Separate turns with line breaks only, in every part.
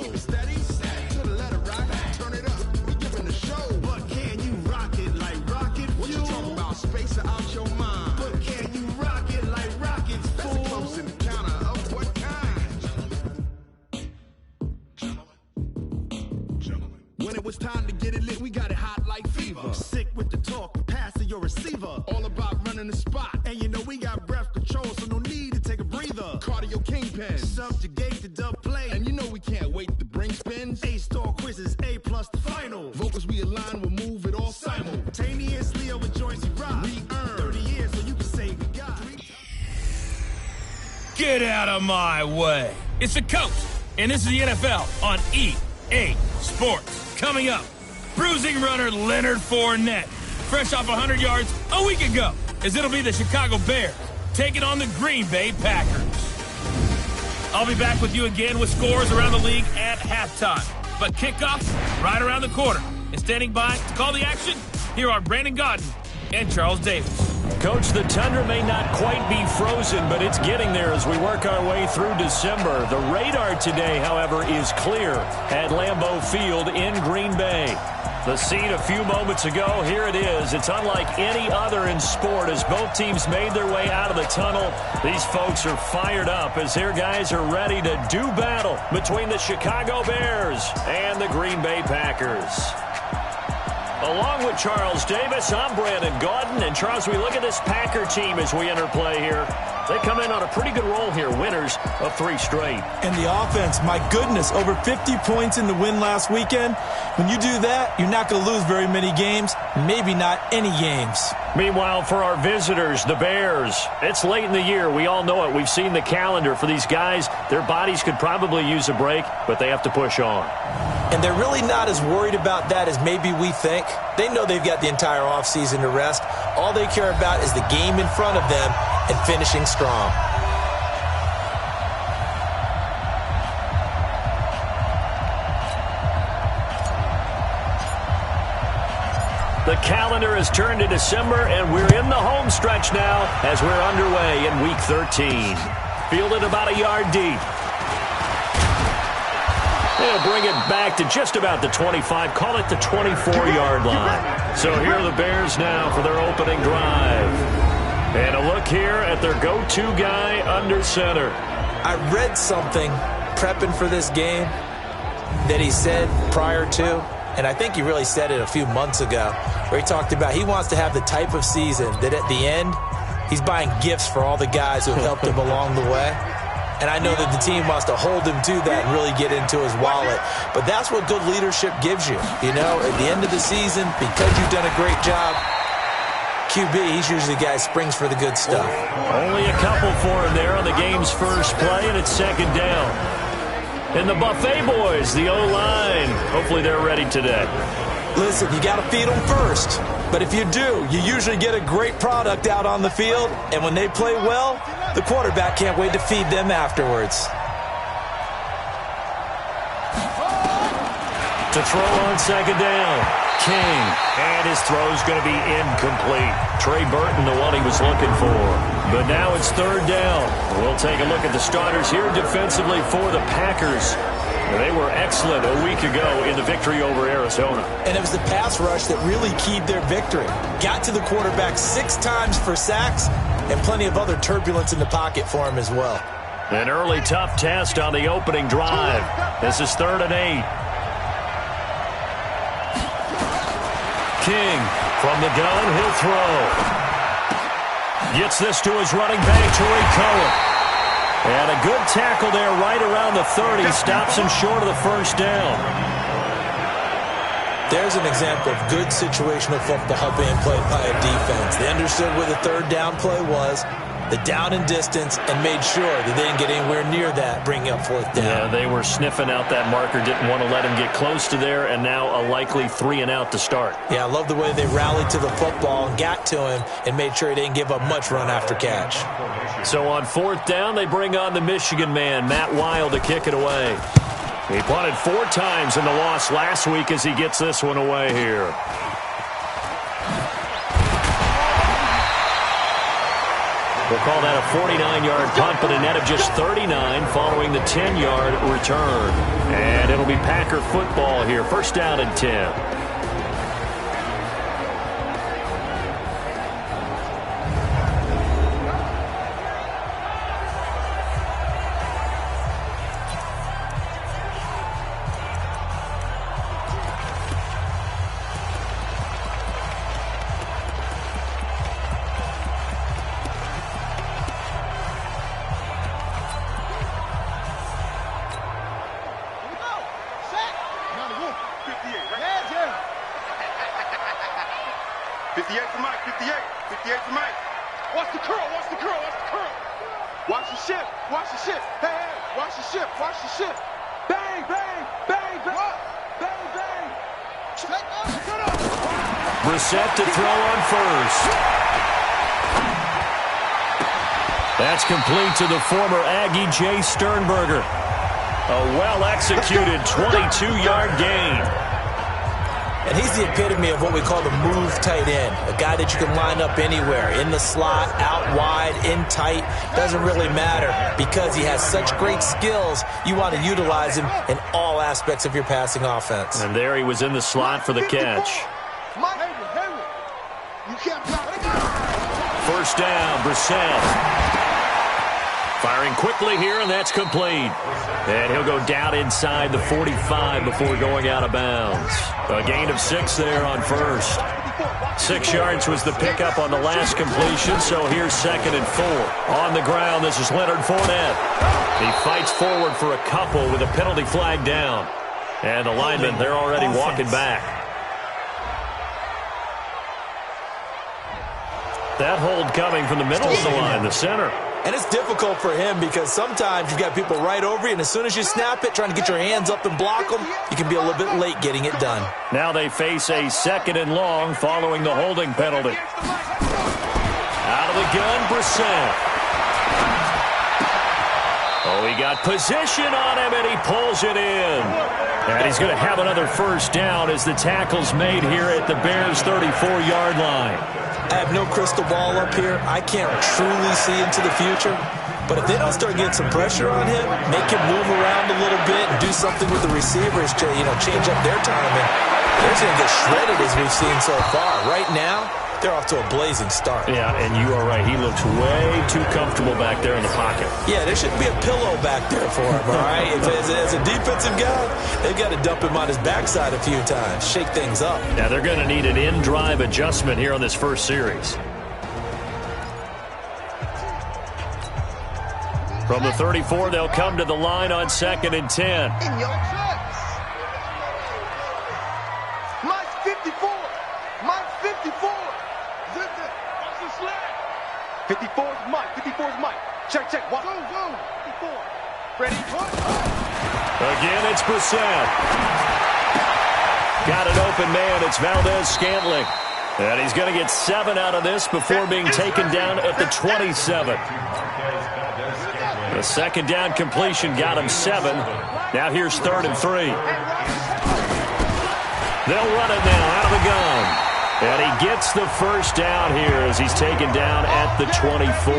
flow. Steady, to the letter, right? Turn it up, we giving the show. But can you rock it like rocket fuel? What you talking about? Space out your mind. But can you rock it like rockets, fool? That's a close encounter of what kind? Gentlemen. When it was time to get it lit, we got it hot like fever. Sick with the talk, pass to your receiver. All about running the spot. And you know we got breath control, so no need to take a breather. Cardio kingpin, subjugate the dub play. And you know we can't wait to bring spins. A-star quizzes, A+ the final. Vocals we align, we'll move it all simultaneously over joints we rock. We earn 30 years so you can say goodbye.
Get out of my way. It's the coach, and this is the NFL on EA Sports. Coming up, bruising runner Leonard Fournette, fresh off 100 yards a week ago, as it'll be the Chicago Bears taking on the Green Bay Packers. I'll be back with you again with scores around the league at halftime. But kickoff right around the corner. And standing by to call the action, here are Brandon Gaudin and Charles Davis.
Coach, the tundra may not quite be frozen, but it's getting there as we work our way through December. The radar today, however, is clear at Lambeau Field in Green Bay. The scene a few moments ago, here it is. It's unlike any other in sport as both teams made their way out of the tunnel. These folks are fired up as their guys are ready to do battle between the Chicago Bears and the Green Bay Packers. Along with Charles Davis, I'm Brandon Gaudin. And Charles, we look at this Packer team as we enter play here. They come in on a pretty good roll here, winners of 3 straight.
And the offense, my goodness, over 50 points in the win last weekend. When you do that, you're not going to lose very many games, maybe not any games.
Meanwhile, for our visitors, the Bears, it's late in the year. We all know it. We've seen the calendar for these guys. Their bodies could probably use a break, but they have to push on.
And they're really not as worried about that as maybe we think. They know they've got the entire offseason to rest. All they care about is the game in front of them and finishing strong.
The calendar has turned to December, and we're in the home stretch now as we're underway in Week 13. Fielded about a yard deep. They'll bring it back to just about the 25, call it the 24-yard line. So here are the Bears now for their opening drive. And a look here at their go-to guy under center.
I read something prepping for this game that he said prior to, and I think he really said it a few months ago, where he talked about he wants to have the type of season that at the end, he's buying gifts for all the guys who have helped him along the way. And I know that the team wants to hold him to that and really get into his wallet. But that's what good leadership gives you. You know, at the end of the season, because you've done a great job, QB, he's usually the guy who springs for the good stuff.
Only a couple for him there on the game's first play, and it's second down. And the Buffet boys, the O-line, hopefully they're ready today.
Listen, you got to feed them first. But if you do, you usually get a great product out on the field. And when they play well, the quarterback can't wait to feed them afterwards.
To throw on second down, King. And his throw's going to be incomplete. Trey Burton, the one he was looking for. But now it's third down. We'll take a look at the starters here defensively for the Packers. They were excellent a week ago in the victory over Arizona. And
it was the pass rush that really keyed their victory. Got to the quarterback 6 times for sacks and plenty of other turbulence in the pocket for him as well.
An early tough test on the opening drive. This is 3rd and 8. King from the gun, he'll throw. Gets this to his running back, Tariq Cohen. And a good tackle there right around the 30. Stops him short of the first down.
There's an example of good situational football being played by a defense. They understood where the third down play was, the down and distance, and made sure that they didn't get anywhere near that, bringing up 4th down.
Yeah, they were sniffing out that marker, didn't want to let him get close to there, and now a likely 3 and out to start.
Yeah, I love the way they rallied to the football and got to him and made sure he didn't give up much run after catch.
So on 4th down, they bring on the Michigan man, Matt Wild, to kick it away. He punted 4 times in the loss last week as he gets this one away here. We'll call that a 49-yard punt, but a net of just 39 following the 10-yard return. And it'll be Packer football here. First down and 10. Brissett to throw on first. That's complete to the former Aggie Jay Sternberger. A well-executed 22-yard gain.
And he's the epitome of what we call the move tight end. A guy that you can line up anywhere. In the slot, out wide, in tight. Doesn't really matter. Because he has such great skills, you want to utilize him in all aspects of your passing offense.
And there he was in the slot for the catch. First down, Brissett. Firing quickly here, and that's complete. And he'll go down inside the 45 before going out of bounds. A gain of 6 there on first. 6 yards was the pickup on the last completion, so here's 2nd and 4. On the ground, this is Leonard Fournette. He fights forward for a couple with a penalty flag down. And the linemen, they're already walking back. That hold coming from the middle of the line, the center.
And it's difficult for him because sometimes you've got people right over you, and as soon as you snap it, trying to get your hands up and block them, you can be a little bit late getting it done.
Now they face a 2nd and long following the holding penalty. Out of the gun, Brissett. Oh, he got position on him, and he pulls it in. And he's going to have another first down as the tackle's made here at the Bears' 34-yard line.
I have no crystal ball up here. I can't truly see into the future. But if they don't start getting some pressure on him, make him move around a little bit and do something with the receivers to, change up their timing, they're going to get shredded as we've seen so far. Right now, they're off to a blazing start.
Yeah, and you are right. He looks way too comfortable back there in the pocket. Yeah,
there shouldn't be a pillow back there for him, all right? As a defensive guy, they've got to dump him on his backside a few times, shake things up.
Now, they're going to need an in-drive adjustment here on this first series. From the 34, they'll come to the line on 2nd and 10.
In your tracks. Mike 54. Mike 54. 54 is Mike. 54 is Mike. Check. Watch. Go. 54. Ready?
Again, it's Brissett. Got an open man. It's Valdez-Scantling. And he's going to get 7 out of this before being taken down at the 27. The 2nd down completion got him 7. Now here's 3rd and 3. They'll run it now out of the gun. And he gets the first down here as he's taken down at the 24.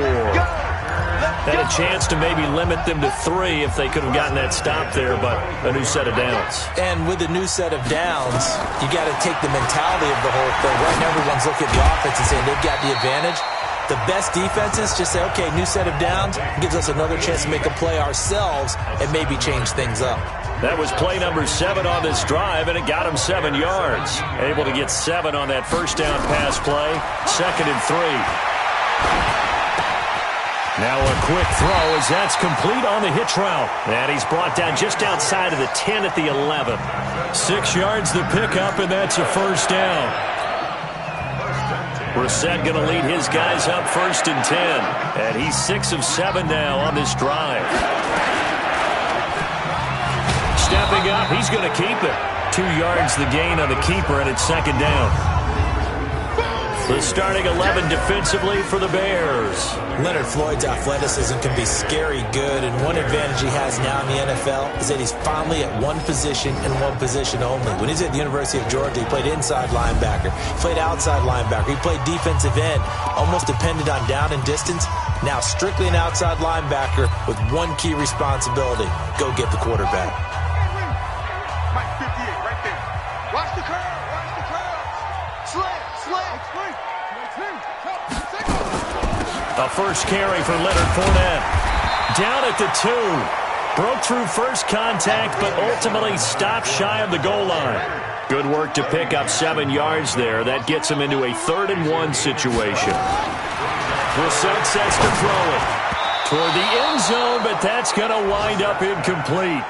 Had a chance to maybe limit them to 3 if they could have gotten that stop there, but a new set of downs.
And with a new set of downs, you got to take the mentality of the whole thing. Right now, everyone's looking at the offense and saying they've got the advantage. The best defenses just say, okay, new set of downs, gives us another chance to make a play ourselves and maybe change things up.
That was play number 7 on this drive, and it got him 7 yards. Able to get 7 on that first down pass play. 2nd and 3. Now a quick throw as that's complete on the hitch route. And he's brought down just outside of the 10 at the 11. 6 yards the pickup, and that's a first down. Brissett going to lead his guys up 1st and 10. And he's 6 of 7 now on this drive. Stepping up, he's going to keep it. 2 yards the gain on the keeper, and it's 2nd down. The starting 11 defensively for the Bears.
Leonard Floyd's athleticism can be scary good, and one advantage he has now in the NFL is that he's finally at one position and one position only. When he's at the University of Georgia, he played inside linebacker, he played outside linebacker, he played defensive end, almost depended on down and distance. Now strictly an outside linebacker with one key responsibility. Go get the quarterback.
Mike 58 right there. Watch the curve. Watch the curve. Slant.
A first carry for Leonard Fournette. Down at the 2. Broke through first contact, but ultimately stopped shy of the goal line. Good work to pick up 7 yards there. That gets him into a 3rd-and-1 situation. Brissett sets to throw it toward the end zone, but that's going to wind up incomplete.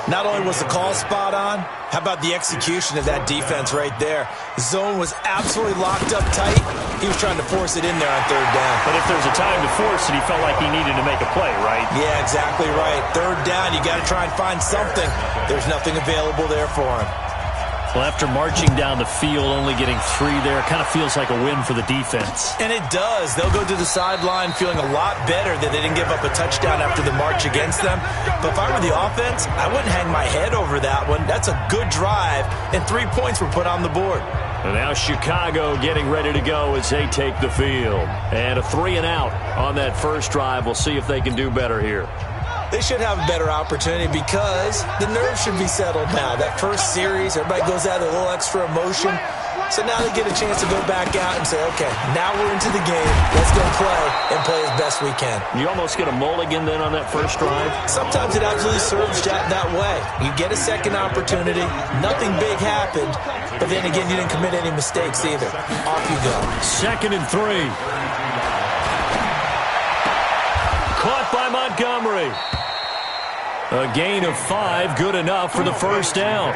Not only was the call spot on, how about the execution of that defense right there? The zone was absolutely locked up tight. He was trying to force it in there on 3rd down.
But if there's a time to force it, he felt like he needed to make a play, right?
Yeah, exactly right. 3rd down, you got to try and find something. There's nothing available there for him.
Well, after marching down the field, only getting 3 there, kind of feels like a win for the defense.
And it does. They'll go to the sideline feeling a lot better that they didn't give up a touchdown after the march against them. But if I were the offense, I wouldn't hang my head over that one. That's a good drive, and 3 points were put on the board.
And now Chicago getting ready to go as they take the field. And a 3-and-out on that first drive. We'll see if they can do better here.
They should have a better opportunity because the nerves should be settled now. That first series, everybody goes out with a little extra emotion. So now they get a chance to go back out and say, okay, now we're into the game. Let's go play and play as best we can.
You almost get a mulligan then on that first drive?
Sometimes it absolutely serves that way. You get a second opportunity. Nothing big happened. But then again, you didn't commit any mistakes either. Off you go.
2nd and 3. Caught by Montgomery. A gain of 5, good enough for the first down.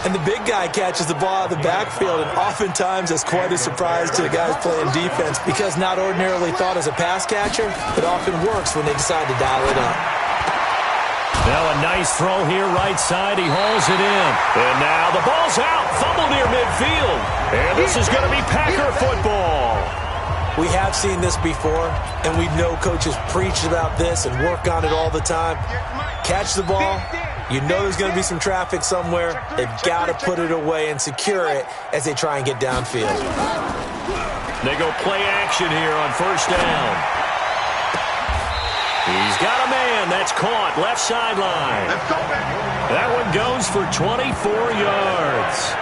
And the big guy catches the ball out of the backfield, and oftentimes that's quite a surprise to the guys playing defense because not ordinarily thought as a pass catcher, it often works when they decide to dial it up.
Now a nice throw here right side. He hauls it in. And now the ball's out. Fumble near midfield. And this is going to be Packer football.
We have seen this before, and we know coaches preach about this and work on it all the time. Catch the ball. You know there's going to be some traffic somewhere. They've got to put it away and secure it as they try and get downfield.
They go play action here on first down. He's got a man. That's caught. Left sideline. That one goes for 24 yards.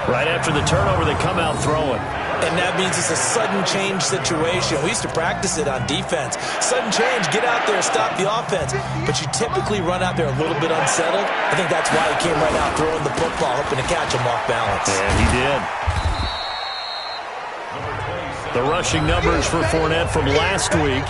Right after the turnover, they come out throwing.
And that means it's a sudden change situation. We used to practice it on defense. Sudden change, get out there, stop the offense. But you typically run out there a little bit unsettled. I think that's why he came right out throwing the football, hoping to catch him off balance.
And he did. The rushing numbers for Fournette from last week.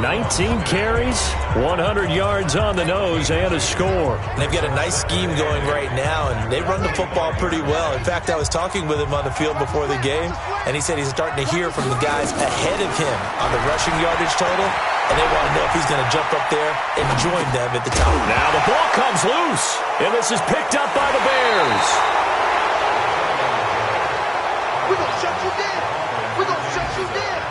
19 carries, 100 yards on the nose, and a score.
And they've got a nice scheme going right now, and they run the football pretty well. In fact, I was talking with him on the field before the game, and he said he's starting to hear from the guys ahead of him on the rushing yardage total, and they want to know if he's going to jump up there and join them at the top.
Now the ball comes loose, and this is picked up by the Bears.
We're going to shut you down. We're going to shut you down.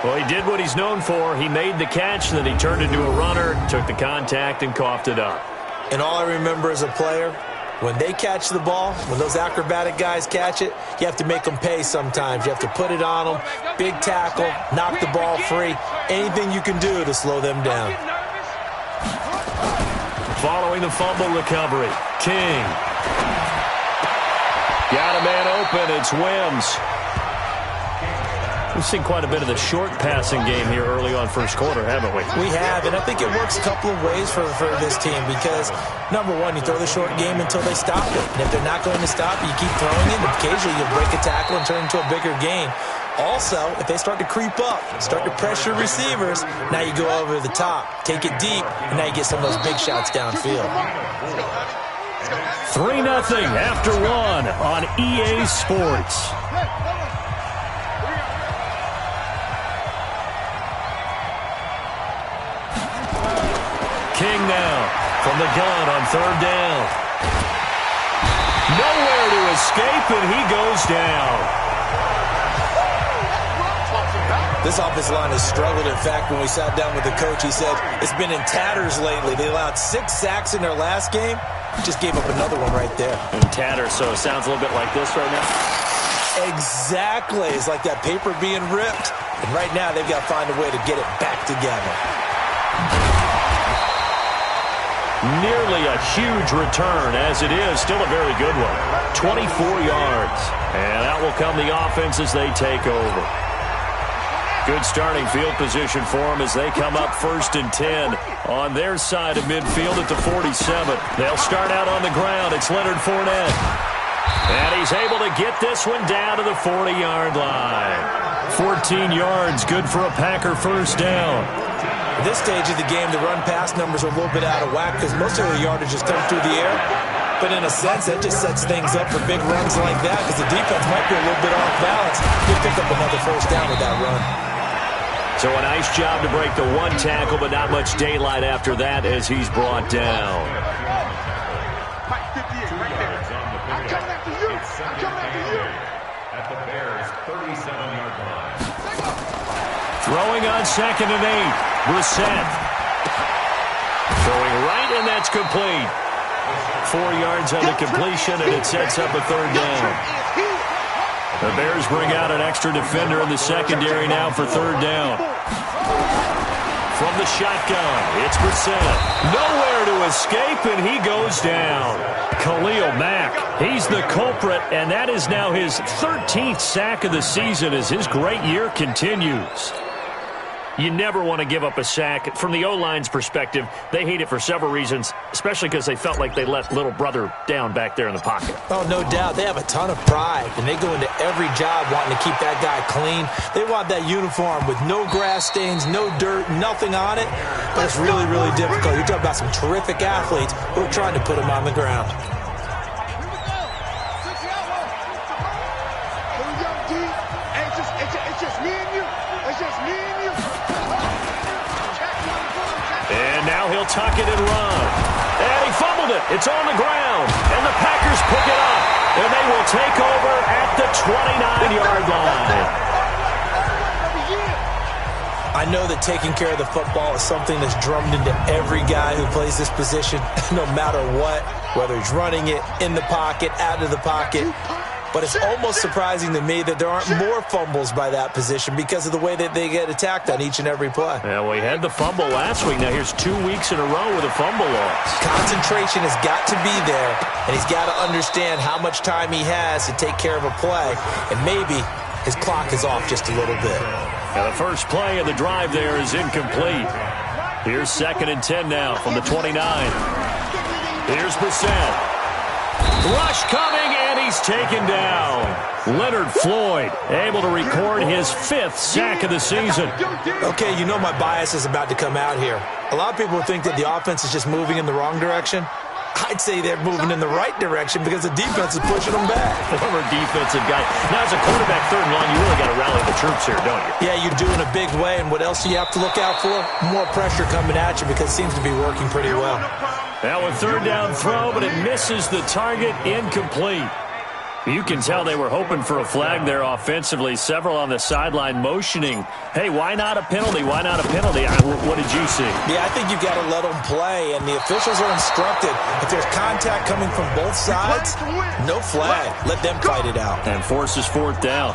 Well, he did what he's known for. He made the catch, then he turned into a runner, took the contact, and coughed it up.
And all I remember as a player, when they catch the ball, when those acrobatic guys catch it, you have to make them pay sometimes. You have to put it on them, big tackle, knock the ball free, anything you can do to slow them down.
Following the fumble recovery, King. Got a man open, it's Wims. We've seen quite a bit of the short passing game here early on first quarter, haven't we?
We have, and I think it works a couple of ways for this team because, number one, you throw the short game until they stop it. And if they're not going to stop it, you keep throwing it, and occasionally you'll break a tackle and turn it into a bigger gain. Also, if they start to creep up, start to pressure receivers, now you go over the top, take it deep, and now you get some of those big shots downfield.
3-0 after one on EA Sports. King now from the gun on third down. Nowhere to escape, and he goes down.
This offensive line has struggled. In fact, when we sat down with the coach, he said it's been in tatters lately. They allowed 6 sacks in their last game. Just gave up another one right there.
In tatters, so it sounds a little bit like this right now.
Exactly. It's like that paper being ripped. And right now, they've got to find a way to get it back together.
Nearly a huge return, as it is. Still a very good one. 24 yards. And out will come the offense as they take over. Good starting field position for them as they come up 1st and 10 on their side of midfield at the 47. They'll start out on the ground. It's Leonard Fournette. And he's able to get this one down to the 40-yard line. 14 yards, good for a Packer first down.
At this stage of the game, the run-pass numbers are a little bit out of whack because most of the yardage has come through the air. But in a sense, that just sets things up for big runs like that because the defense might be a little bit off balance. He'll pick up another first down with that run.
So a nice job to break the one tackle, but not much daylight after that as he's brought down.
I'm coming after you. I'm coming after you.
At the Bears' 37-yard line.
Throwing on 2nd and 8. Brissett. Throwing right, and that's complete. 4 yards on the completion, and it sets up a 3rd down. The Bears bring out an extra defender in the secondary now for 3rd down. From the shotgun, it's Brissett. Nowhere to escape, and he goes down. Khalil Mack, he's the culprit, and that is now his 13th sack of the season as his great year continues. You never want to give up a sack. From the O-line's perspective, they hate it for several reasons, especially because they felt like they let little brother down back there in the pocket.
Oh, no doubt. They have a ton of pride, and they go into every job wanting to keep that guy clean. They want that uniform with no grass stains, no dirt, nothing on it. But it's really, really difficult. You're talking about some terrific athletes who are trying to put him on the ground.
It's just me and you. It's just me and you.
And now he'll tuck it and run. And he fumbled it. It's on the ground. And the Packers pick it up. And they will take over at the 29-yard line.
I know that taking care of the football is something that's drummed into every guy who plays this position, no matter what, whether he's running it, in the pocket, out of the pocket. But it's almost surprising to me that there aren't more fumbles by that position because of the way that they get attacked on each and every play.
Yeah, we had the fumble last week. Now here's 2 weeks in a row with a fumble loss.
Concentration has got to be there, and he's got to understand how much time he has to take care of a play, and maybe his clock is off just a little bit.
Now the first play of the drive there is incomplete. Here's 2nd and 10 now from the 29. Here's Brissett. Rush coming, and he's taken down. Leonard Floyd able to record his 5th sack of the season.
Okay, you know my bias is about to come out here. A lot of people think that the offense is just moving in the wrong direction. I'd say they're moving in the right direction because the defense is pushing them back.
Former defensive guy. Now, as a quarterback, 3rd and long, you really got to rally the troops here, don't you?
Yeah, you do in a big way, and what else do you have to look out for? More pressure coming at you because it seems to be working pretty well.
Now a 3rd down throw, but it misses the target, incomplete. You can tell they were hoping for a flag there offensively. Several on the sideline motioning, hey, why not a penalty? Why not a penalty? What did you see?
Yeah, I think you've got to let them play, and the officials are instructed. If there's contact coming from both sides, no flag. Let them fight it out.
And forces 4th down.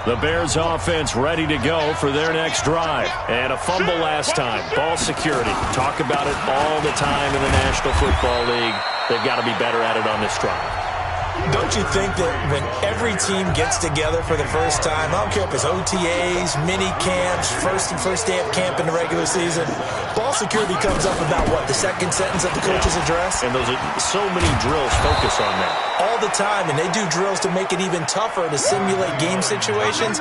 The Bears offense ready to go for their next drive. And a fumble last time. Ball security. Talk about it all the time in the National Football League. They've got to be better at it on this drive.
Don't you think that when every team gets together for the first time, I don't care if it's OTAs, mini camps, first day of camp in the regular season, ball security comes up about what, the second sentence of the coach's address?
And those are so many drills focus on that.
All the time, and they do drills to make it even tougher to simulate game situations.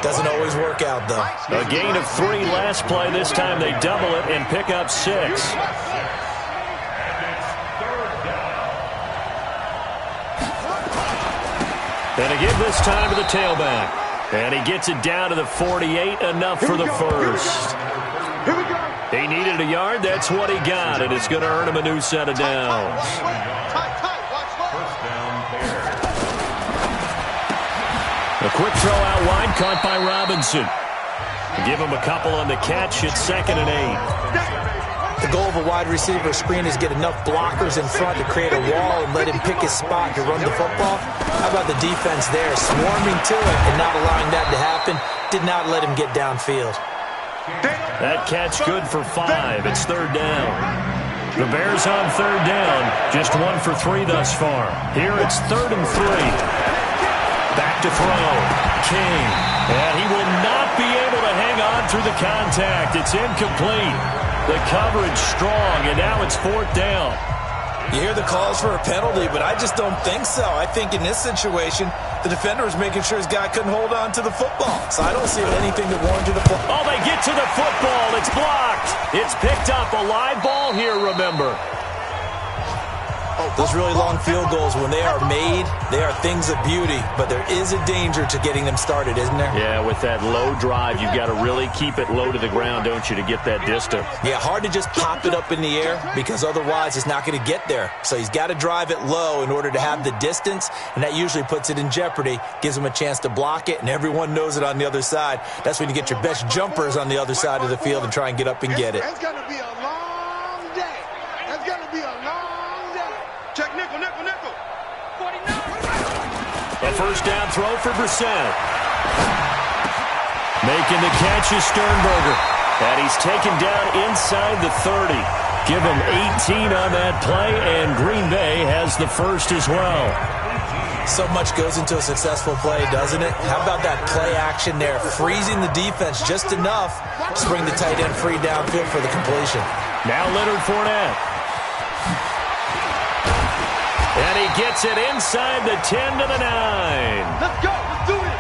Doesn't always work out, though.
A gain of 3 last play. This time they double it and pick up 6. And again this time to the tailback. And he gets it down to the 48, enough for the first. He needed a yard, that's what he got, and it's going to earn him a new set of downs. A quick throw out wide, caught by Robinson. Give him a couple on the catch, it's 2nd and 8.
The goal of a wide receiver screen is get enough blockers in front to create a wall and let him pick his spot to run the football. How about the defense there, swarming to it and not allowing that to happen? Did not let him get downfield.
That catch good for 5. It's third down. The Bears on third down, just 1 for 3 thus far. Here it's 3rd and 3. Back to throw. King. And he will not be able to hang on through the contact. It's incomplete. The coverage strong, and now it's 4th down.
You hear the calls for a penalty, but I just don't think so. I think in this situation, the defender was making sure his guy couldn't hold on to the football. So I don't see anything that warranted a football.
Oh, they get to the football. It's blocked. It's picked up. A live ball here, remember.
Those really long field goals, when they are made, they are things of beauty. But there is a danger to getting them started, isn't there?
Yeah, with that low drive, you've got to really keep it low to the ground, don't you, to get that distance.
Yeah, hard to just pop it up in the air because otherwise it's not going to get there. So he's got to drive it low in order to have the distance, and that usually puts it in jeopardy, gives him a chance to block it, and everyone knows it on the other side. That's when you get your best jumpers on the other side of the field and try and get up and get it.
It's going to be a long day. It's going to be a long day. Check nickel, nickel, nickel. 49.
A first down throw for Brissett. Making the catch is Sternberger. And he's taken down inside the 30. Give him 18 on that play, and Green Bay has the first as well.
So much goes into a successful play, doesn't it? How about that play action there, freezing the defense just enough to bring the tight end free downfield for the completion.
Now Leonard Fournette. And he gets it inside the 10 to the 9.
Let's go. Let's do it.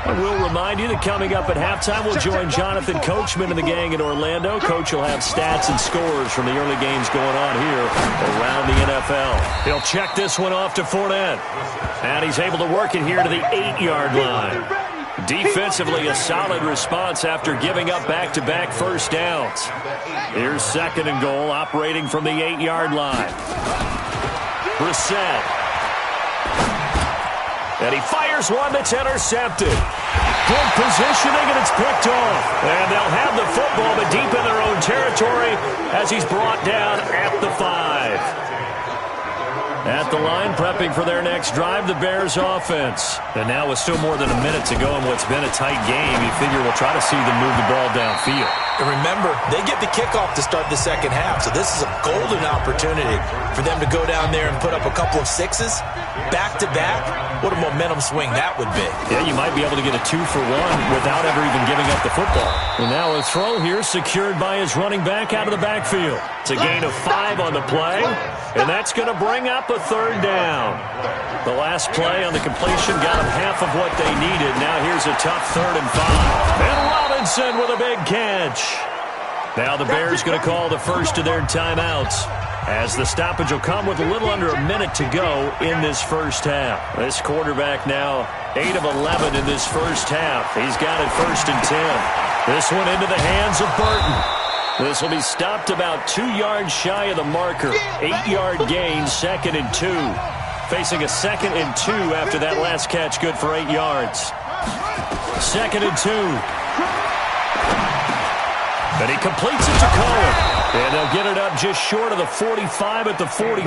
And we'll remind you that coming up at halftime, we'll join Jonathan Coachman and the gang in Orlando. Coach will have stats and scores from the early games going on here around the NFL. He'll check this one off to Fournette. And he's able to work it here to the 8-yard line. Defensively, a solid response after giving up back-to-back first downs. Here's 2nd and goal, operating from the 8-yard line. Brissett. And he fires one that's intercepted. Good positioning, and it's picked off. And they'll have the football, but deep in their own territory as he's brought down at the 5. At the line, prepping for their next drive, the Bears offense. And now with still more than a minute to go in what's been a tight game, you figure we'll try to see them move the ball downfield.
And remember, they get the kickoff to start the second half, so this is a golden opportunity for them to go down there and put up a couple of sixes back-to-back. What a momentum swing that would be.
Yeah, you might be able to get a 2-for-1 without ever even giving up the football. And now a throw here secured by his running back out of the backfield. It's a gain of 5 on the play, and that's going to bring up a 3rd down. The last play on the completion got them half of what they needed. Now here's a tough 3rd and 5. And Robinson with a big catch. Now the Bears going to call the first of their timeouts, as the stoppage will come with a little under a minute to go in this first half. This quarterback now 8 of 11 in this first half. He's got it 1st and 10. This one into the hands of Burton. This will be stopped about 2 yards shy of the marker. 8-yard gain, 2nd and 2. Facing a 2nd and 2 after that last catch, good for 8 yards. 2nd and 2. And he completes it to Cohen. And they'll get it up just short of the 45 at the 44.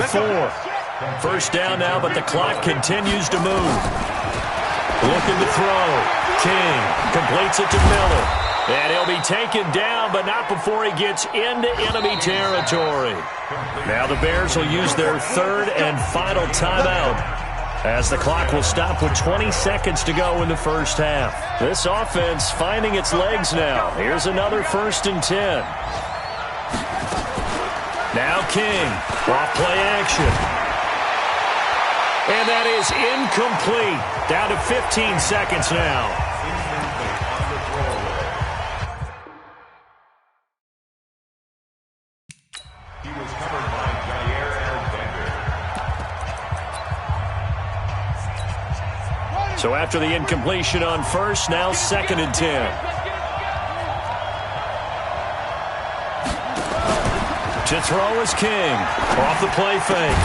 First down now, but the clock continues to move. Looking to throw. King completes it to Miller. And he'll be taken down, but not before he gets into enemy territory. Now the Bears will use their 3rd and final timeout, as the clock will stop with 20 seconds to go in the first half. This offense finding its legs now. Here's another 1st and 10. Now King, off play action. And that is incomplete. Down to 15 seconds now. So after the incompletion on first, now 2nd and 10. To throw is King. Off the play fake.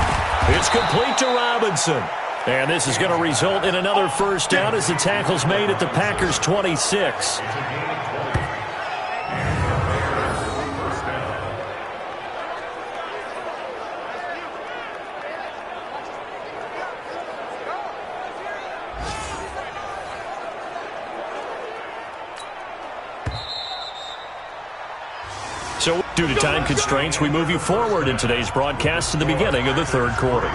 It's complete to Robinson. And this is going to result in another first down as the tackle's made at the Packers' 26. Due to time constraints, we move you forward in today's broadcast to the beginning of the third quarter.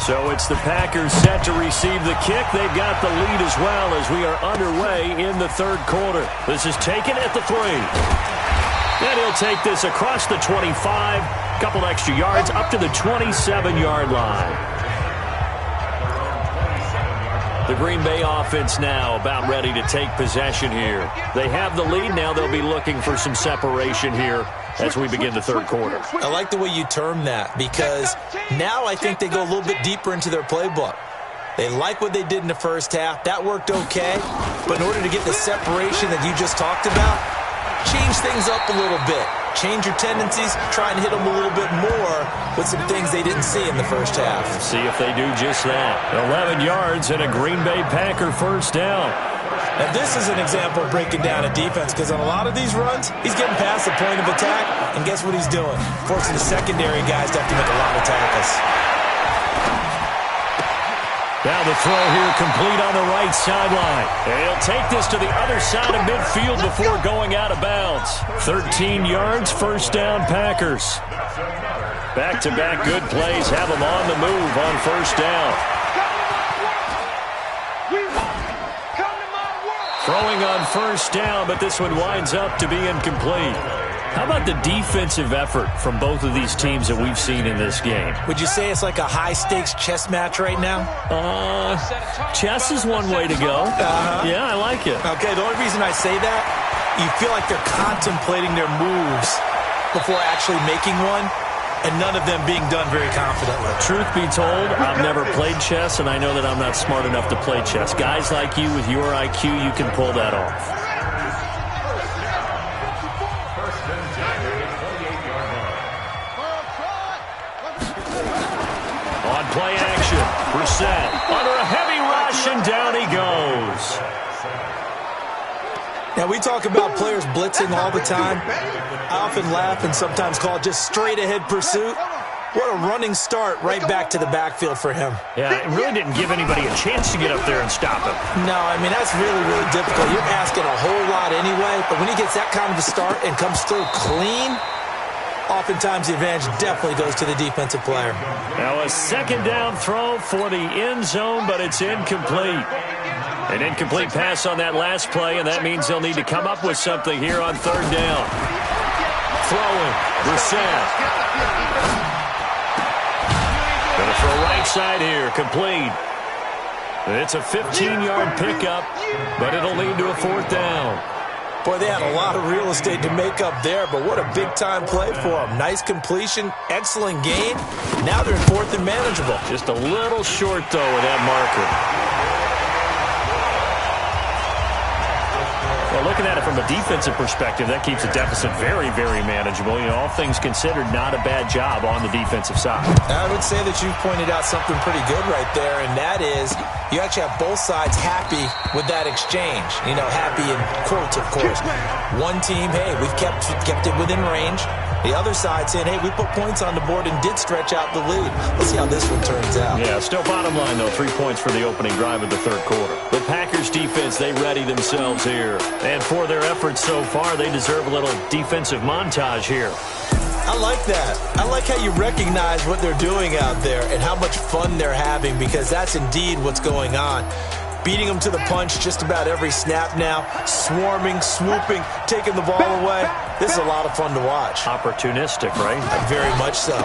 So it's the Packers set to receive the kick. They've got the lead as well as we are underway in the third quarter. This is taken at the 3. And he'll take this across the 25, couple extra yards up to the 27-yard line. The Green Bay offense now about ready to take possession here. They have the lead. Now they'll be looking for some separation here as we begin the third quarter.
I like the way you term that because now I think they go a little bit deeper into their playbook. They like what they did in the first half. That worked okay. But in order to get the separation that you just talked about, change things up a little bit. Change your tendencies, try and hit them a little bit more with some things they didn't see in the first half.
See if they do just that. 11 yards and a Green Bay Packer first down.
Now this is an example of breaking down a defense because on a lot of these runs, he's getting past the point of attack, and guess what he's doing? Forcing the secondary guys to have to make a lot of tackles.
Now the throw here complete on the right sideline. And he'll take this to the other side of midfield before going out of bounds. 13 yards, first down Packers. Back-to-back good plays have them on the move on first down. Throwing on first down, but this one winds up to be incomplete. How about the defensive effort from both of these teams that we've seen in this game?
Would you say it's like a high-stakes chess match right now?
Chess is one way to go. Yeah, I like it.
Okay, the only reason I say that, you feel like they're contemplating their moves before actually making one, and none of them being done very confidently.
Truth be told, I've never played chess, and I know that I'm not smart enough to play chess. Guys like you with your IQ, you can pull that off. Play action. Brissett under a heavy rush, and down he goes.
Now, we talk about players blitzing all the time. I often laugh and sometimes call it just straight-ahead pursuit. What a running start right back to the backfield for him.
Yeah, it really didn't give anybody a chance to get up there and stop him.
No, I mean, that's really, really difficult. You're asking a whole lot anyway, but when he gets that kind of a start and comes through clean, oftentimes the advantage definitely goes to the defensive player.
Now a second down throw for the end zone, but it's incomplete. An incomplete pass on that last play, and that means they'll need to come up with something here on third down. Throwing, Brissett. Gonna throw right side here, complete. It's a 15-yard pickup, but it'll lead to a fourth down.
Boy, they had a lot of real estate to make up there, but what a big-time play for them. Nice completion, excellent gain. Now they're in fourth and manageable.
Just a little short, though, with that marker. Well, looking at it from a defensive perspective, that keeps the deficit very, very manageable. You know, all things considered, not a bad job on the defensive side.
I would say that you've pointed out something pretty good right there, and that is you actually have both sides happy with that exchange. You know, happy in quotes, of course. One team, hey, we've kept it within range. The other side saying, hey, we put points on the board and did stretch out the lead. Let's see how this one turns out.
Yeah, still bottom line, though, 3 points for the opening drive of the third quarter. The Packers defense, they ready themselves here. And for their efforts so far, they deserve a little defensive montage here.
I like that. I like how you recognize what they're doing out there and how much fun they're having, because that's indeed what's going on. Beating them to the punch just about every snap now. Swarming, swooping, taking the ball away. This is a lot of fun to watch.
Opportunistic, right?
Very much so.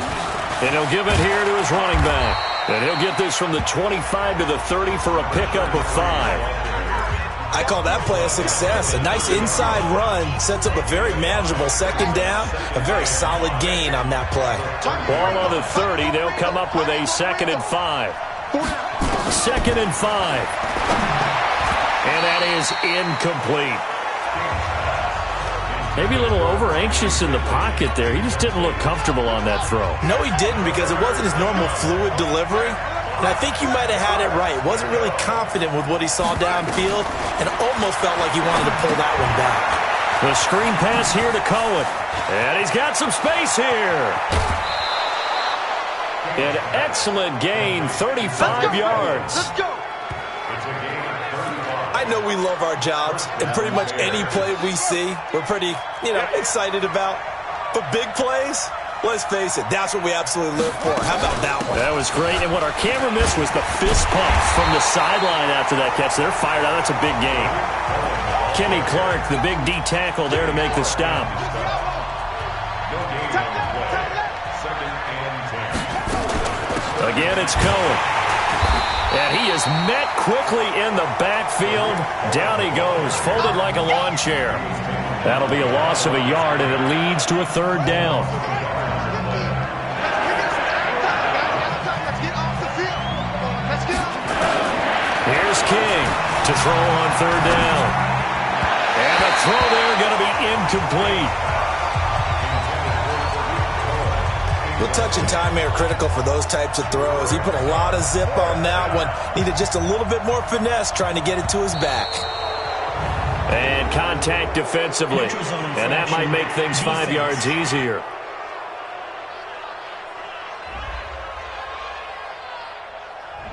And he'll give it here to his running back. And he'll get this from the 25 to the 30 for a pickup of 5.
I call that play a success. A nice inside run sets up a very manageable second down. A very solid gain on that play.
Ball on the 30. They'll come up with a 2nd and 5. 2nd and 5. And that is incomplete. Maybe a little over-anxious in the pocket there. He just didn't look comfortable on that throw.
No, he didn't, because it wasn't his normal fluid delivery. And I think you might have had it right. Wasn't really confident with what he saw downfield and almost felt like he wanted to pull that one back.
The screen pass here to Cohen. And he's got some space here. An excellent gain, 35 yards.
I I know we love our jobs, and pretty much any play we see, we're pretty, excited about. But big plays, let's face it, that's what we absolutely live for. How about that one?
That was great, and what our camera missed was the fist pump from the sideline after that catch. They're fired out. That's a big game. Kenny Clark, the big D tackle there to make the stop. Again, it's Cohen. And he is met quickly in the backfield. Down he goes, folded like a lawn chair. That'll be a loss of a yard, and it leads to a third down. Here's King to throw on third down. And the throw there going to be incomplete.
The touch and time are critical for those types of throws. He put a lot of zip on that one. Needed just a little bit more finesse trying to get it to his back.
And contact defensively. And that might make things 5 yards easier.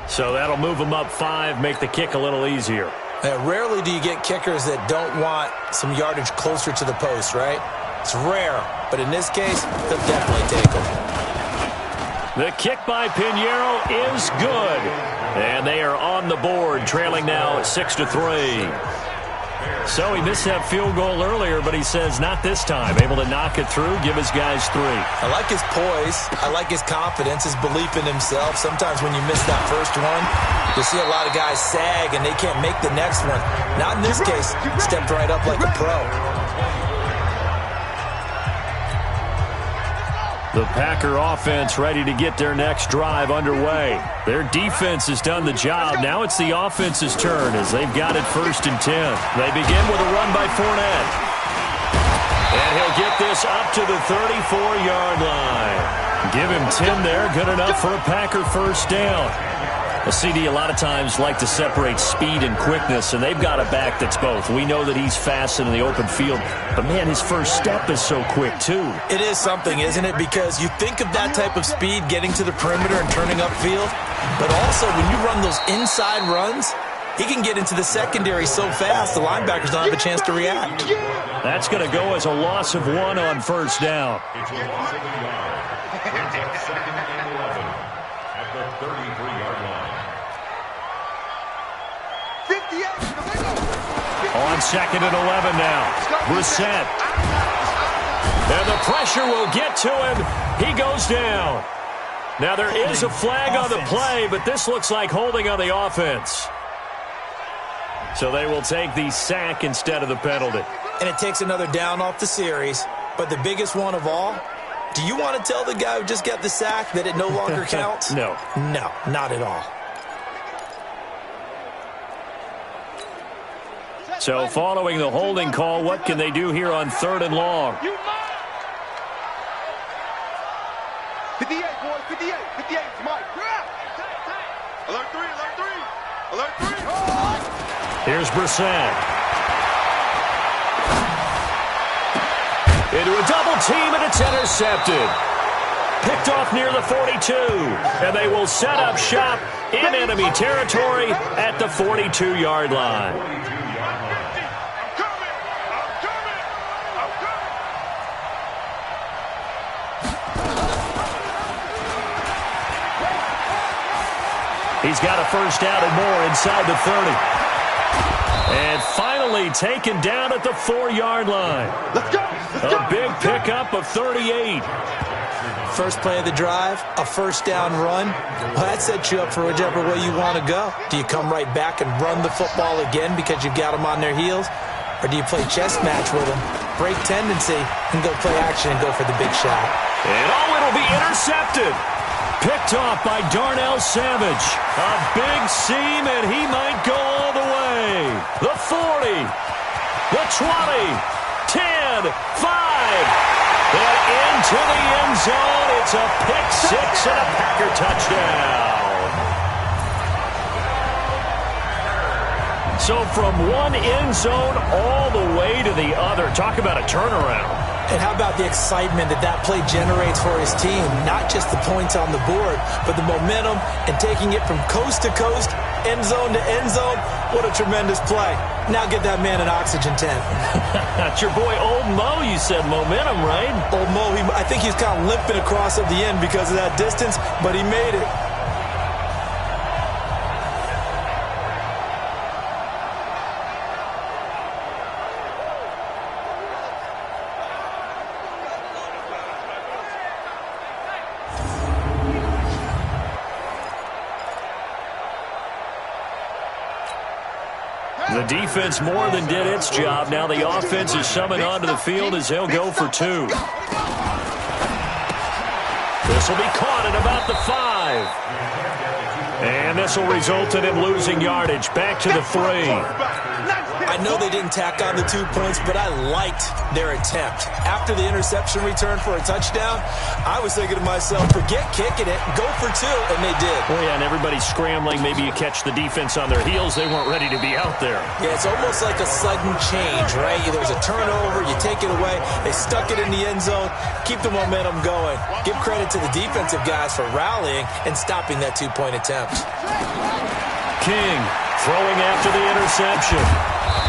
So that'll move them up 5, make the kick a little easier.
Rarely do you get kickers that don't want some yardage closer to the post, right? It's rare, but in this case, they'll definitely take them.
The kick by Pinheiro is good. And they are on the board, trailing now at 6-3. So he missed that field goal earlier, but he says not this time. Able to knock it through, give his guys 3.
I like his poise. I like his confidence, his belief in himself. Sometimes when you miss that first one, you'll see a lot of guys sag and they can't make the next one. Not in this case. Stepped right up like a pro.
The Packer offense ready to get their next drive underway. Their defense has done the job. Now it's the offense's turn as they've got it 1st and 10. They begin with a run by Fournette. And he'll get this up to the 34-yard line. Give him 10 there. Good enough for a Packer first down. A CD a lot of times like to separate speed and quickness, and they've got a back that's both. We know that he's fast in the open field, but, man, his first step is so quick, too.
It is something, isn't it? Because you think of that type of speed getting to the perimeter and turning upfield, but also when you run those inside runs, he can get into the secondary so fast the linebackers don't have a chance to react.
That's going to go as a loss of 1 on first down.
It's a loss of a yard. Brings up 2nd and 11 at the 33-yard line.
On 2nd and 11 now. Brissett. And the pressure will get to him. He goes down. Now there is a flag on the play, but this looks like holding on the offense. So they will take the sack instead of the penalty.
And it takes another down off the series. But the biggest one of all, do you want to tell the guy who just got the sack that it no longer counts?
No.
No, not at all.
So following the holding call, what can they do here on 3rd and long?
58, boys, 58, 58, Mike. Alert 3, alert 3, alert 3.
Here's Brissett. Into a double team, and it's intercepted. Picked off near the 42, and they will set up shop in enemy territory at the 42-yard line. He's got a first down and more inside the 30. And finally taken down at the 4-yard line.
Let's go.
A big pickup of 38.
First play of the drive, a first down run. Well, that sets you up for whichever way you want to go. Do you come right back and run the football again because you've got them on their heels? Or do you play chess match with them, break tendency, and go play action and go for the big shot?
And it'll be intercepted. Picked off by Darnell Savage. A big seam, and he might go all the way. The 40, the 20, 10, 5. And into the end zone. It's a pick six and a Packer touchdown. So from one end zone all the way to the other. Talk about a turnaround.
And how about the excitement that play generates for his team? Not just the points on the board, but the momentum and taking it from coast to coast, end zone to end zone. What a tremendous play. Now get that man an oxygen tent.
That's your boy Old Mo, you said. Momentum, right?
Old Mo, I think he's kind of limping across at the end because of that distance, but he made it.
The defense more than did its job. Now the offense is summoned onto the field as they'll go for 2. This will be caught at about the 5. And this will result in him losing yardage. Back to the 3.
I know they didn't tack on the 2 points, but I liked their attempt. After the interception return for a touchdown, I was thinking to myself, forget kicking it, go for 2, and they did.
Well, yeah, and everybody's scrambling. Maybe you catch the defense on their heels. They weren't ready to be out there.
Yeah, it's almost like a sudden change, right? There's a turnover, you take it away, they stuck it in the end zone, keep the momentum going. Give credit to the defensive guys for rallying and stopping that 2-point attempt.
King throwing after the interception.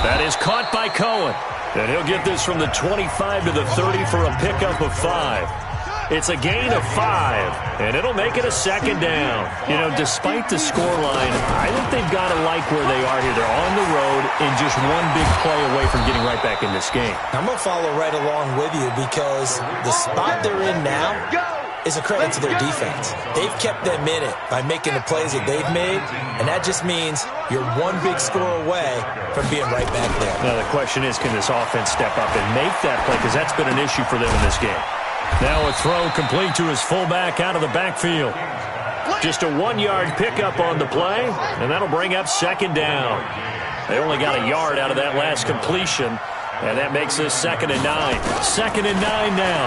That is caught by Cohen. And he'll get this from the 25 to the 30 for a pickup of 5. It's a gain of 5, and it'll make it a second down. You know, despite the scoreline, I think they've got to like where they are here. They're on the road and just one big play away from getting right back in this game.
I'm going to follow right along with you because the spot they're in now is a credit to their defense. They've kept them in it by making the plays that they've made, and that just means you're one big score away from being right back there.
Now the question is, can this offense step up and make that play? Because that's been an issue for them in this game. Now a throw complete to his fullback out of the backfield. Just a 1-yard pickup on the play, and that'll bring up second down. They only got a yard out of that last completion, and that makes this 2nd and 9. 2nd and 9 now.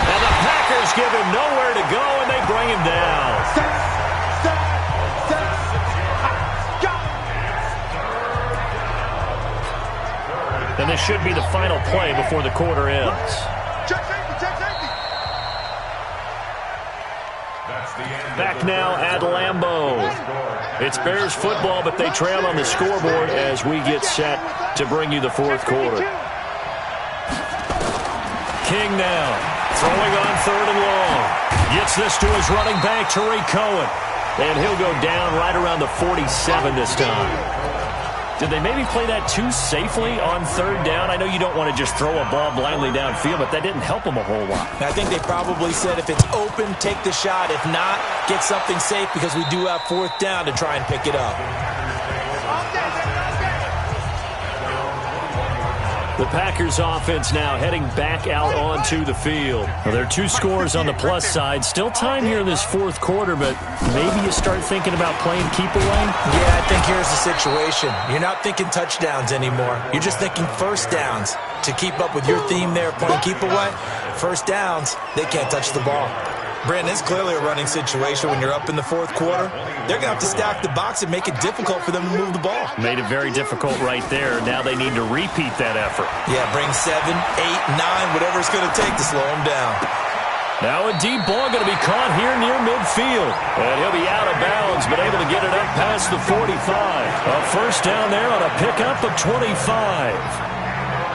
And the Packers give him nowhere to go, and they bring him down. And this should be the final play before the quarter ends. Back now at Lambeau. It's Bears football, but they trail on the scoreboard as we get set to bring you the 4th quarter. King now. Throwing on 3rd and long. Gets this to his running back, Tariq Cohen. And he'll go down right around the 47 this time. Did they maybe play that too safely on 3rd down? I know you don't want to just throw a ball blindly downfield, but that didn't help them a whole lot.
I think they probably said if it's open, take the shot. If not, get something safe because we do have 4th down to try and pick it up.
The Packers offense now heading back out onto the field. Well, there are 2 scores on the plus side. Still time here in this 4th quarter, but maybe you start thinking about playing keep away?
Yeah, I think here's the situation. You're not thinking touchdowns anymore. You're just thinking 1st downs. To keep up with your theme there, playing keep away, 1st downs, they can't touch the ball. Brandon, it's clearly a running situation when you're up in the 4th quarter. They're going to have to stack the box and make it difficult for them to move the ball.
Made it very difficult right there. Now they need to repeat that effort.
Yeah, bring 7, 8, 9, whatever it's going to take to slow them down.
Now a deep ball going to be caught here near midfield. And he'll be out of bounds, but able to get it up past the 45. A 1st down there on a pickup of 25.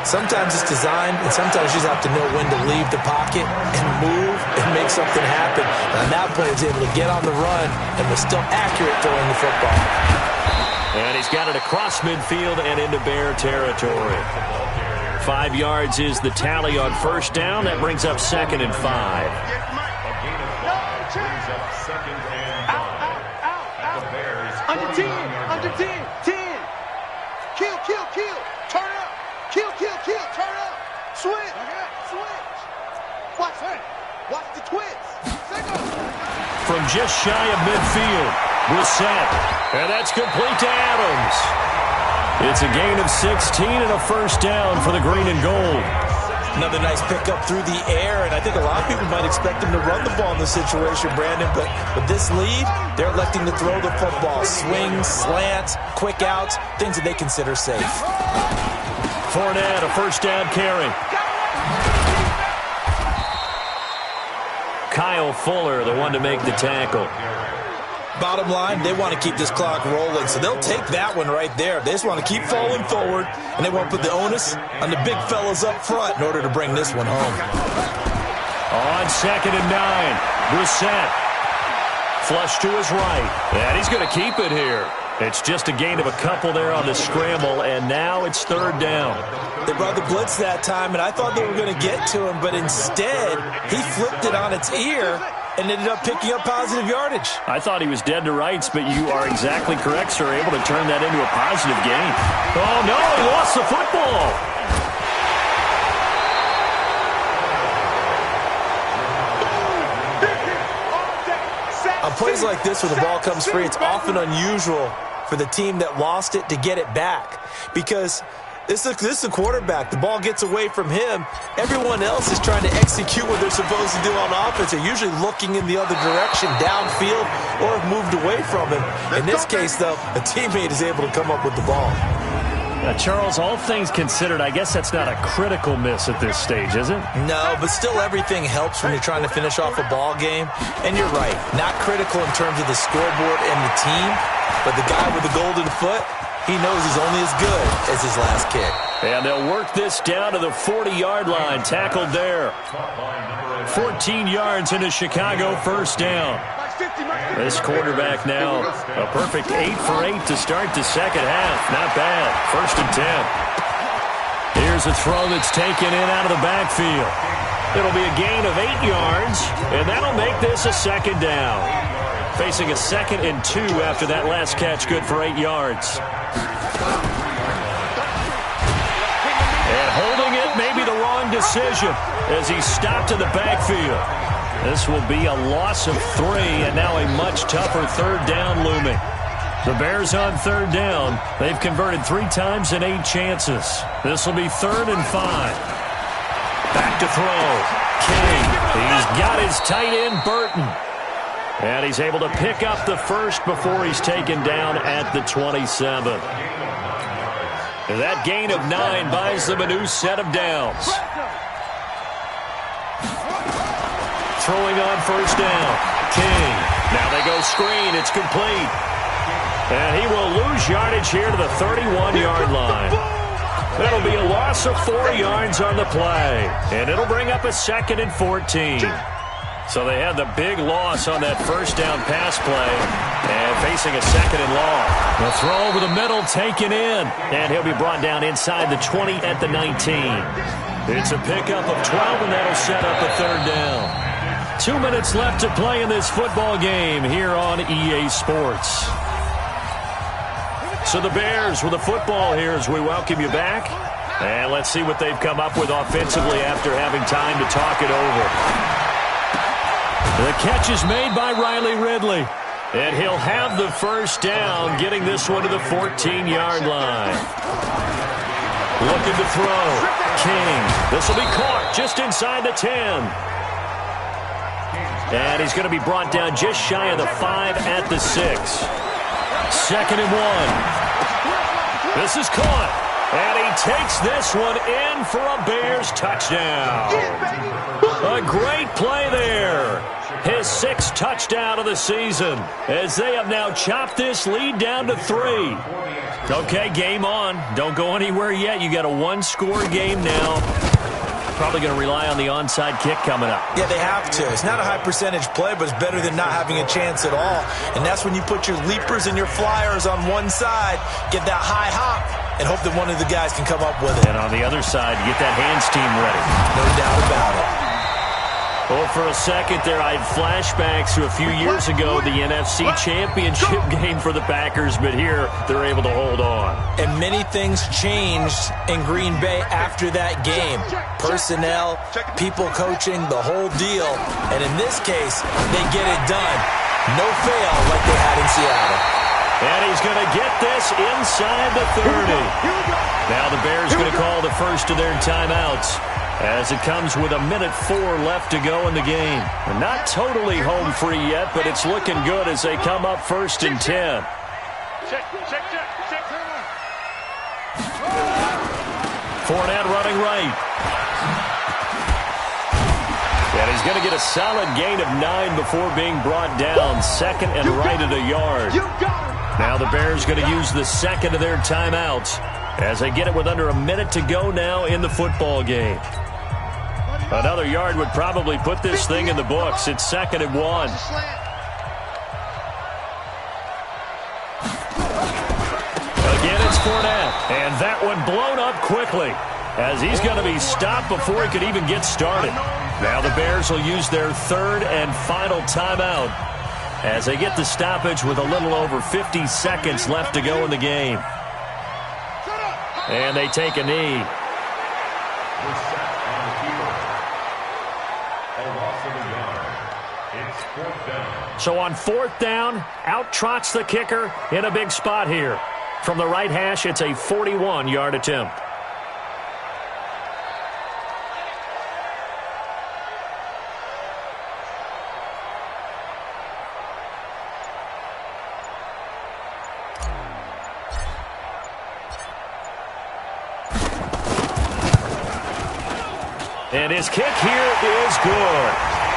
Sometimes it's designed, and sometimes you just have to know when to leave the pocket and move and make something happen. And that player is able to get on the run and was still accurate throwing the football.
And he's got it across midfield and into Bear territory. 5 yards is the tally on 1st down. That brings up 2nd and 5.
Under 10, under 10, 10. Kill, kill, kill. Turn up. Kill, kill, kill. Turn up. Switch. Switch. Watch that. Watch the twist.
From just shy of midfield, Brissett. And that's complete to Adams. It's a gain of 16 and a 1st down for the green and gold.
Another nice pickup through the air, and I think a lot of people might expect him to run the ball in this situation, Brandon, but with this lead, they're electing to throw the football. Swings, slants, quick outs, things that they consider safe.
Fournette, a first down carry. Kyle Fuller, the one to make the tackle.
Bottom line, they want to keep this clock rolling, so they'll take that one right there. They just want to keep falling forward, and they want to put the onus on the big fellas up front in order to bring this one home.
On 2nd and 9, Brissett. Flush to his right, and he's going to keep it here. It's just a gain of a couple there on the scramble, and now it's 3rd down.
They brought the blitz that time, and I thought they were going to get to him, but instead, he flipped it on its ear and ended up picking up positive yardage.
I thought he was dead to rights, but you are exactly correct, sir, able to turn that into a positive gain. Oh, no, he lost the football.
On plays like this, when the ball comes free, it's often unusual for the team that lost it to get it back, because this is a quarterback. The ball gets away from him. Everyone else is trying to execute what they're supposed to do on offense. They're usually looking in the other direction, downfield, or have moved away from him. In this case, though, a teammate is able to come up with the ball.
Charles, all things considered, I guess that's not a critical miss at this stage, is it?
No, but still everything helps when you're trying to finish off a ball game. And you're right, not critical in terms of the scoreboard and the team, but the guy with the golden foot, he knows he's only as good as his last kick.
And they'll work this down to the 40-yard line, tackled there. 14 yards into Chicago, 1st down. This quarterback now, a perfect 8 for 8 to start the second half. Not bad. 1st and 10. Here's a throw that's taken in out of the backfield. It'll be a gain of 8 yards, and that'll make this a 2nd down. Facing a 2nd and 2 after that last catch, good for 8 yards. And holding it may be the wrong decision as he stopped in the backfield. This will be a loss of 3, and now a much tougher 3rd down looming. The Bears on 3rd down. They've converted 3 times in 8 chances. This will be 3rd and 5. Back to throw. King. He's got his tight end, Burton. And he's able to pick up the first before he's taken down at the 27. That gain of 9 buys them a new set of downs. Throwing on 1st down. King. Now they go screen. It's complete. And he will lose yardage here to the 31-yard line. That'll be a loss of 4 yards on the play. And it'll bring up a 2nd and 14. So they had the big loss on that 1st down pass play. And facing a 2nd and long. The throw over the middle taken in. And he'll be brought down inside the 20 at the 19. It's a pickup of 12, and that'll set up a 3rd down. 2 minutes left to play in this football game here on EA Sports. So the Bears with the football here as we welcome you back. And let's see what they've come up with offensively after having time to talk it over. The catch is made by Riley Ridley. And he'll have the 1st down, getting this one to the 14-yard line. Looking to throw. King. This will be caught just inside the 10. And he's going to be brought down just shy of the 5 at the 6. 2nd and 1. This is caught. And he takes this one in for a Bears touchdown. A great play there. His 6th touchdown of the season as they have now chopped this lead down to 3. Okay, game on. Don't go anywhere yet. You got a 1-score game now. Probably going to rely on the onside kick coming up.
Yeah, they have to. It's not a high percentage play, but it's better than not having a chance at all. And that's when you put your leapers and your flyers on one side, get that high hop, and hope that one of the guys can come up with it.
And on the other side, get that hands team ready.
No doubt about it.
Well, for a second there, I had flashbacks to a few years ago, the NFC Championship game for the Packers, but here they're able to hold on.
And many things changed in Green Bay after that game. Personnel, people coaching, the whole deal. And in this case, they get it done. No fail like they had in Seattle.
And he's going to get this inside the 30. Now the Bears going to call the first of their timeouts as it comes with 1:04 left to go in the game. They're not totally home free yet, but it's looking good as they come up 1st and 10. Fournette running right. And he's going to get a solid gain of 9 before being brought down. Second and right at a yard. Now the Bears going to use the second of their timeouts as they get it with under a minute to go now in the football game. Another yard would probably put this thing in the books. It's 2nd and 1. Again, it's Fournette. And that one blown up quickly as he's going to be stopped before he could even get started. Now the Bears will use their third and final timeout as they get the stoppage with a little over 50 seconds left to go in the game. And they take a knee. So on 4th down, out trots the kicker in a big spot here. From the right hash, it's a 41-yard attempt. And his kick here is good.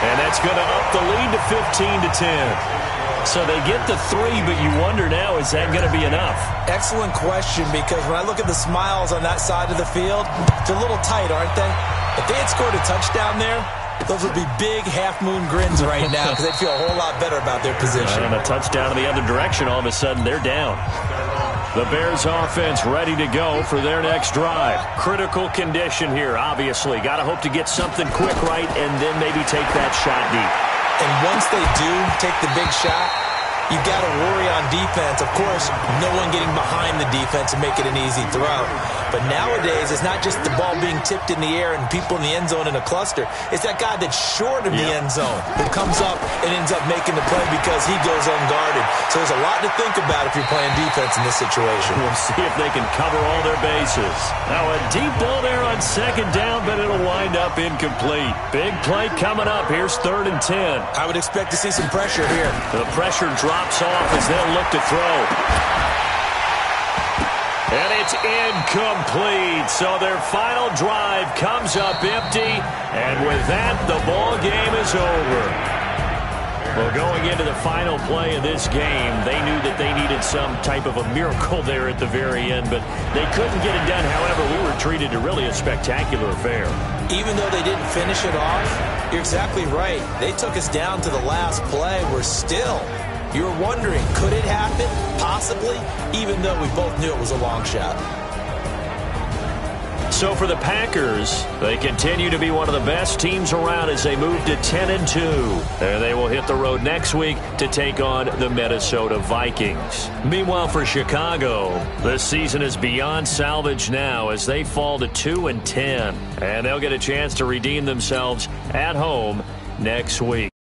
And that's going to up the lead to 15-10. So they get the 3, but you wonder now, is that going to be enough?
Excellent question, because when I look at the smiles on that side of the field, they're a little tight, aren't they? If they had scored a touchdown there, those would be big half-moon grins right now because they'd feel a whole lot better about their position.
And a touchdown in the other direction, all of a sudden they're down. The Bears offense ready to go for their next drive. Critical condition here, obviously. Got to hope to get something quick right and then maybe take that shot deep.
And once they do take the big shot, you've got to worry on defense. Of course, no one getting behind the defense and make it an easy throw. But nowadays, it's not just the ball being tipped in the air and people in the end zone in a cluster. It's that guy that's short of the end zone who comes up and ends up making the play because he goes unguarded. So there's a lot to think about if you're playing defense in this situation.
We'll see if they can cover all their bases. Now a deep ball there on 2nd down, but it'll wind up incomplete. Big play coming up. Here's 3rd and 10.
I would expect to see some pressure here.
The pressure drops off as they'll look to throw. And it's incomplete. So their final drive comes up empty. And with that, the ball game is over. Well, going into the final play of this game, they knew that they needed some type of a miracle there at the very end, but they couldn't get it done. However, we were treated to really a spectacular affair.
Even though they didn't finish it off, you're exactly right. They took us down to the last play. We're still... You're wondering, could it happen? Possibly, even though we both knew it was a long shot.
So for the Packers, they continue to be one of the best teams around as they move to 10-2. And they will hit the road next week to take on the Minnesota Vikings. Meanwhile, for Chicago, this season is beyond salvage now as they fall to 2-10. And they'll get a chance to redeem themselves at home next week.